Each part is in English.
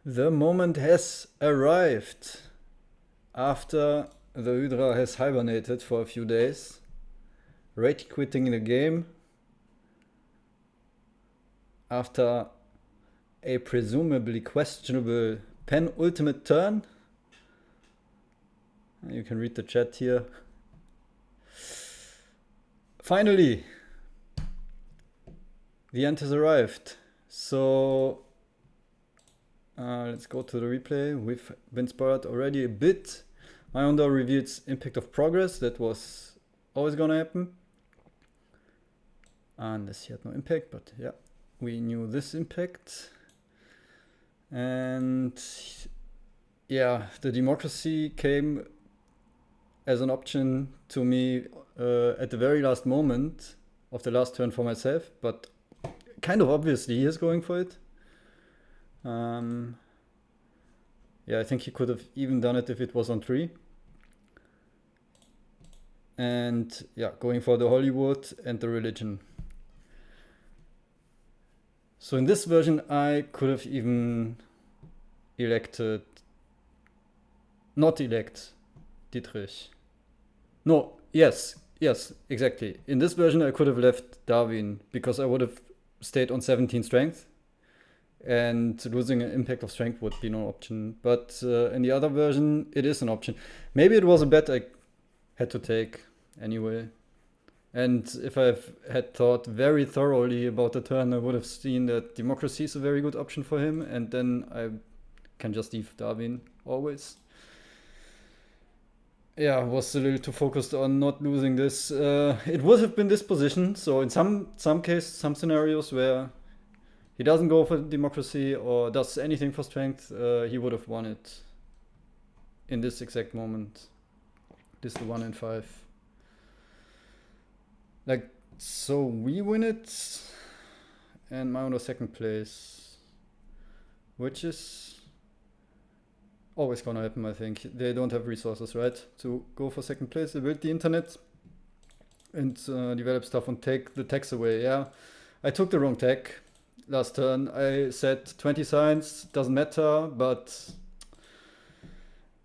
The moment has arrived. After the Hydra has hibernated for a few days, rage quitting the game after a presumably questionable penultimate turn. You can read the chat here. Finally, the end has arrived. So let's go to the replay. We've been spoiled already a bit. My Honda reveals impact of progress. That was always gonna happen. Unless he had no impact, but yeah, we knew this impact. And yeah, the democracy came as an option to me at the very last moment of the last turn for myself, but kind of obviously he is going for it. Yeah, I think he could have even done it if it was on 3. And yeah, going for the Hollywood and the religion. So in this version, I could have even elected, not elect Dietrich. No, yes, exactly. In this version, I could have left Darwin because I would have stayed on 17 strength, and losing an impact of strength would be no option. But in the other version, it is an option. Maybe it was a bet I had to take anyway. And if I had thought very thoroughly about the turn, I would have seen that democracy is a very good option for him, and then I can just leave Darwin always. Yeah, was a little too focused on not losing this. It would have been this position. So in some cases, some scenarios where he doesn't go for democracy or does anything for strength, he would have won it in this exact moment. This is the 1 in 5. Like, so we win it, and my own second place, which is always gonna happen, I think. They don't have resources, right, to go for second place. They build the internet and develop stuff and take the tax away. Yeah, I took the wrong tech last turn. I said 20 signs, doesn't matter, but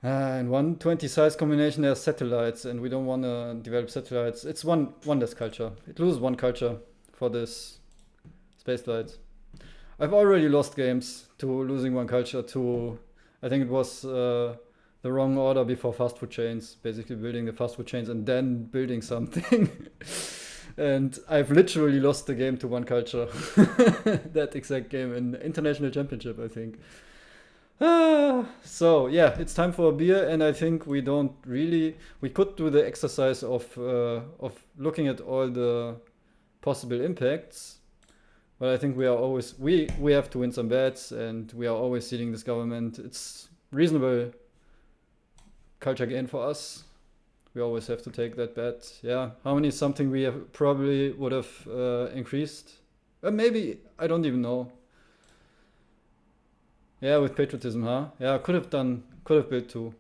in one 20 size combination there's satellites, and we don't want to develop satellites. It's one less culture. It loses 1 culture for this space flight. I've already lost games to losing 1 culture to, I think it was the wrong order before fast food chains, basically building the fast food chains and then building something. And I've literally lost the game to 1 culture. That exact game in the international championship, I think. So yeah, it's time for a beer, and I think we could do the exercise of looking at all the possible impacts, but I think we have to win some bets, and we are always seeding this government. It's reasonable culture gain for us. We always have to take that bet. Yeah, how many is something we probably would have increased? Maybe, I don't even know. Yeah, with patriotism, huh? Yeah, could have built 2.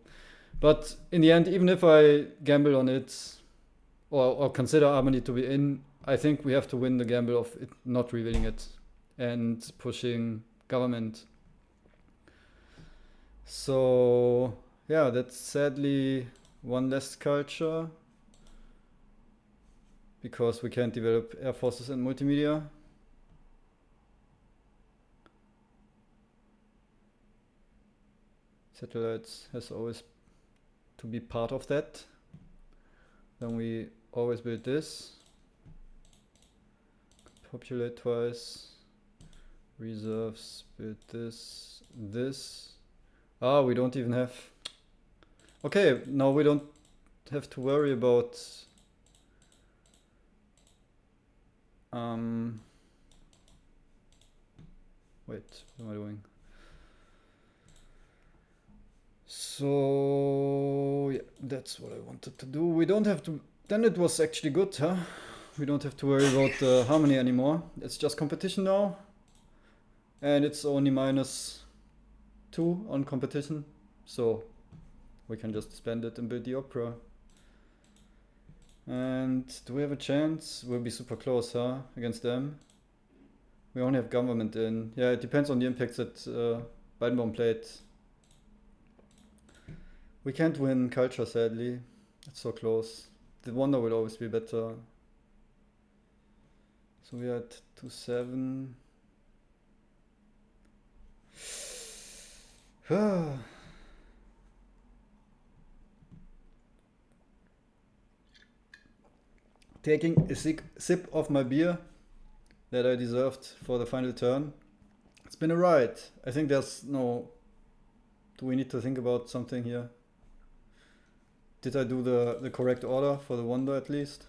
But in the end, even if I gamble on it, or consider Harmony to be in, I think we have to win the gamble of it not revealing it and pushing government. So yeah, that's sadly 1 less culture, because we can't develop air forces and multimedia. Satellites has always to be part of that. Then we always build this. Populate twice. Reserves, build this. We don't even have... Okay, now we don't have to worry about... Wait, what am I doing? So yeah, that's what I wanted to do. We don't have to... Then it was actually good, huh? We don't have to worry about harmony anymore. It's just competition now. And it's only -2 on competition. So we can just spend it and build the opera. And do we have a chance? We'll be super close, huh? Against them. We only have government in. Yeah, it depends on the impacts that Weidenbaum played. We can't win culture, sadly. It's so close. The wonder will always be better. So we are at 2-7. Taking a sip of my beer that I deserved for the final turn. It's been a ride. I think there's no... Do we need to think about something here? Did I do the correct order for the wonder at least?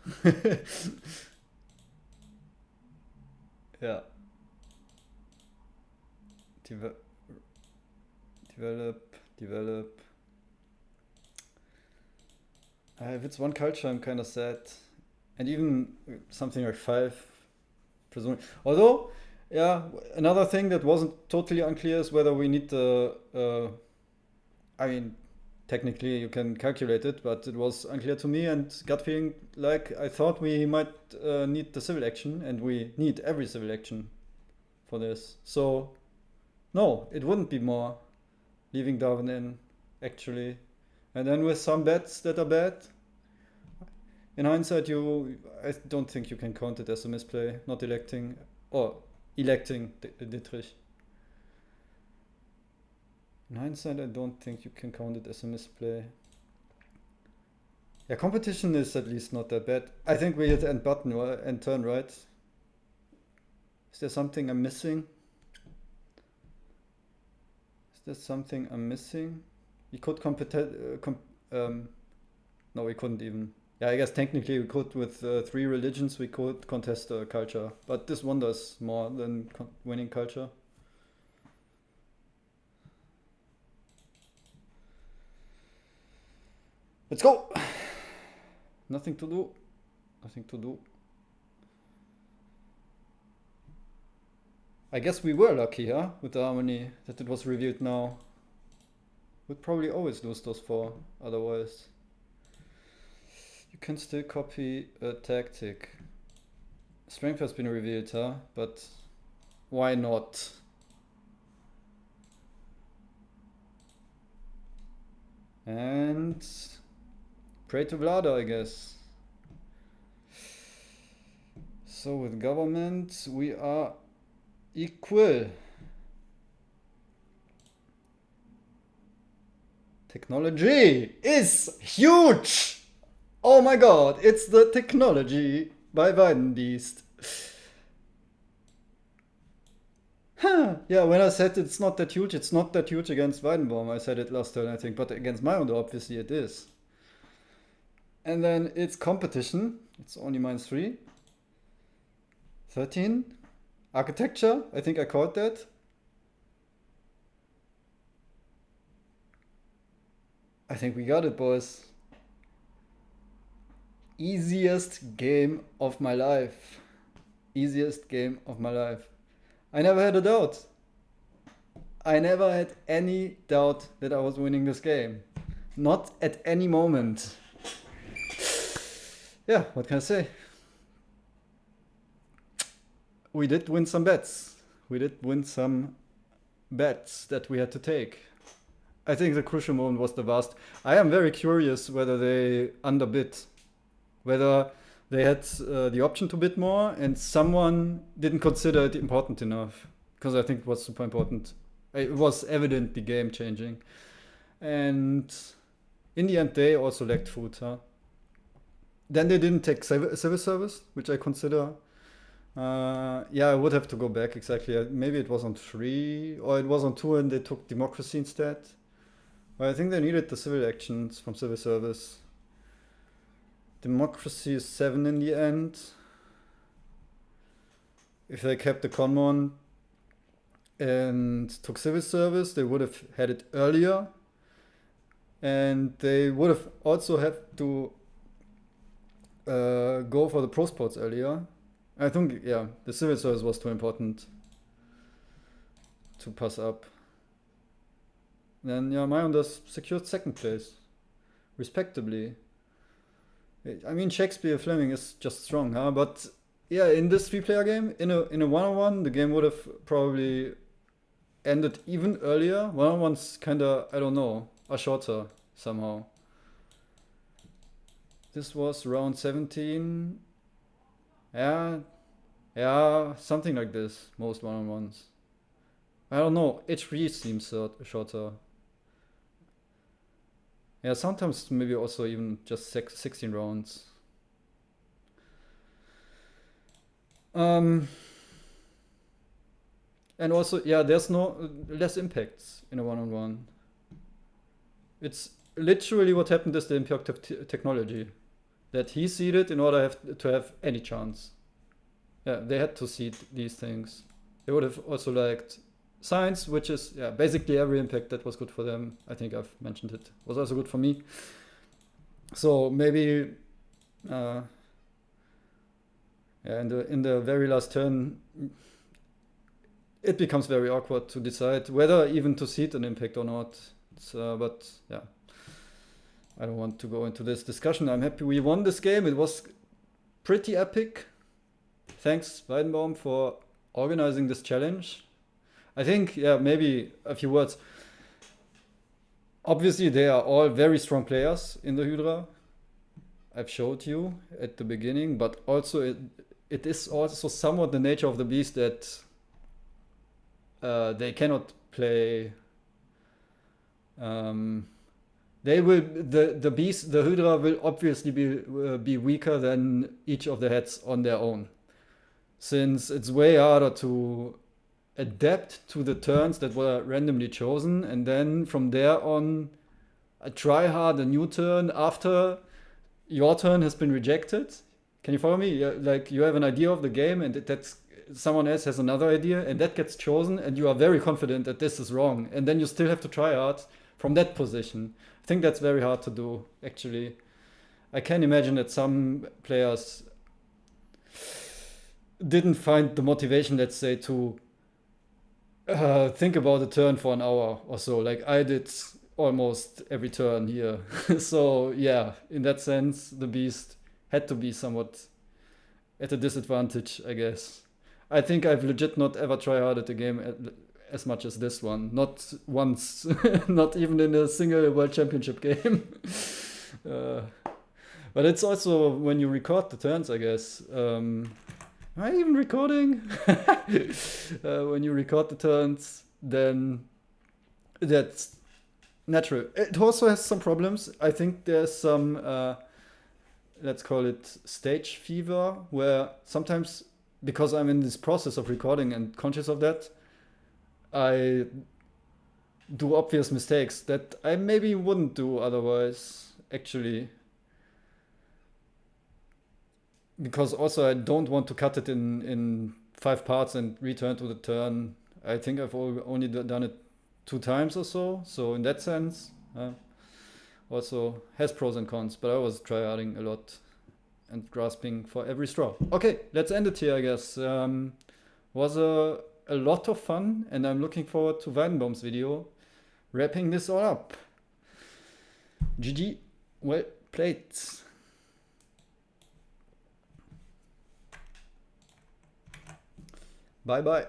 Yeah. Develop. If it's one culture, I'm kind of sad. And even something like 5, presumably. Although, yeah, another thing that wasn't totally unclear is whether we need the... I mean, technically you can calculate it, but it was unclear to me and gut feeling like I thought we might need the civil action, and we need every civil action for this. So, no, it wouldn't be more leaving Darwin in, actually. And then with some bets that are bad, in hindsight, I don't think you can count it as a misplay, not electing, or electing Dietrich. In hindsight, I don't think you can count it as a misplay. Yeah, competition is at least not that bad. I think we hit end button, end turn, right? Is there something I'm missing? We could no, we couldn't even. Yeah, I guess technically we could with 3 religions, we could contest culture. But this wonders more than winning culture. Let's go! Nothing to do. I guess we were lucky, huh? With the harmony, that it was revealed now. We'd probably always lose those 4, otherwise. You can still copy a tactic. Strength has been revealed, huh? But why not? And pray to Vlada, I guess. So with government, we are equal. Technology is huge! Oh my god, it's the technology by Weidenbeast. Huh. Yeah, when I said it's not that huge against Weidenbaum. I said it last turn, I think, but against Mayundo, obviously it is. And then it's competition. It's only -3. 13. Architecture, I think I caught that. I think we got it, boys. Easiest game of my life. I never had a doubt. I never had any doubt that I was winning this game. Not at any moment. Yeah, what can I say? We did win some bets. That we had to take. I think the crucial moment was the vast. I am very curious whether they underbid. Whether they had the option to bid more and someone didn't consider it important enough. Because I think it was super important. It was evidently game changing. And in the end, they also lacked food. Huh? Then they didn't take civil service, which I consider. Yeah, I would have to go back exactly. Maybe it was on 3 or it was on 2 and they took democracy instead. But I think they needed the civil actions from civil service. Democracy is 7 in the end. If they kept the common and took civil service, they would have had it earlier. And they would have also had to go for the pro sports earlier. I think, yeah, the civil service was too important to pass up. Then, yeah, Mayundo secured 2nd place, respectably. I mean, Shakespeare Fleming is just strong, huh? But yeah, in this 3-player game, in a 1-on-1, the game would have probably ended even earlier. One-on-ones kinda, I don't know, are shorter somehow. This was round 17. Yeah, something like this. Most one-on-ones. I don't know. H3 seems shorter. Yeah, sometimes maybe also even just 16 rounds. And also, yeah, there's less impacts in a one-on-one. It's literally what happened is the impact of technology. That he seeded in order to have any chance. Yeah, they had to seed these things. They would have also liked science, which is basically every impact that was good for them. I think I've mentioned it. Was also good for me. So maybe in the very last turn it becomes very awkward to decide whether even to seed an impact or not. But yeah, I don't want to go into this discussion. I'm happy we won this game. It was pretty epic. Thanks, Weidenbaum, for organizing this challenge. I think, maybe a few words. Obviously, they are all very strong players in the Hydra. I've showed you at the beginning, but also it is also somewhat the nature of the beast that they cannot play. The Hydra will obviously be weaker than each of the heads on their own, since it's way harder to adapt to the turns that were randomly chosen, and then from there on, try hard a new turn after your turn has been rejected. Can you follow me? Yeah, like you have an idea of the game, and that's someone else has another idea, and that gets chosen, and you are very confident that this is wrong, and then you still have to try hard from that position. I think that's very hard to do, actually. I can imagine that some players didn't find the motivation, let's say, to think about a turn for an hour or so, like I did almost every turn here. So yeah, in that sense, the beast had to be somewhat at a disadvantage, I guess. I think I've legit not ever tried hard at the game as much as this one. Not once. Not even in a single World Championship game. But it's also when you record the turns, I guess. Am I even recording? When you record the turns, then that's natural. It also has some problems. I think there's some, let's call it stage fever, where sometimes, because I'm in this process of recording and conscious of that, I do obvious mistakes that I maybe wouldn't do otherwise, actually. Because also I don't want to cut it in 5 parts and return to the turn. I think I've only done it 2 times or so. So in that sense, also has pros and cons. But I was tryharding a lot and grasping for every straw. Okay, let's end it here, I guess. Was a lot of fun, and I'm looking forward to Weidenbaum's video wrapping this all up. GG, well played. Bye bye.